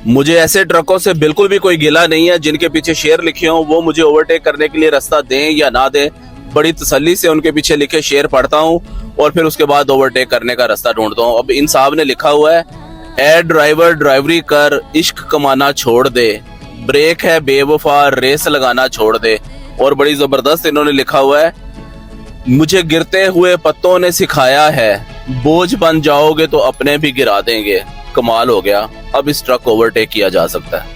मुझे ऐसे ट्रकों से बिल्कुल भी कोई गिला नहीं है जिनके पीछे शेर लिखे हों, वो मुझे ओवरटेक करने के लिए रास्ता दें या ना दें, बड़ी तसल्ली से उनके पीछे लिखे शेर पढ़ता हूँ और फिर उसके बाद ओवरटेक करने का रास्ता ढूंढता हूँ। अब इन साहब ने लिखा हुआ है, ए ड्राइवर ड्राइवरी कर, इश्क कमाना छोड़ दे, ब्रेक है बेवफा, रेस लगाना छोड़ दे। और बड़ी जबरदस्त इन्होंने लिखा हुआ है, मुझे गिरते हुए पत्तों ने सिखाया है, बोझ बन जाओगे तो अपने भी गिरा देंगे। कमाल हो गया, अब इस ट्रक को ओवरटेक किया जा सकता है।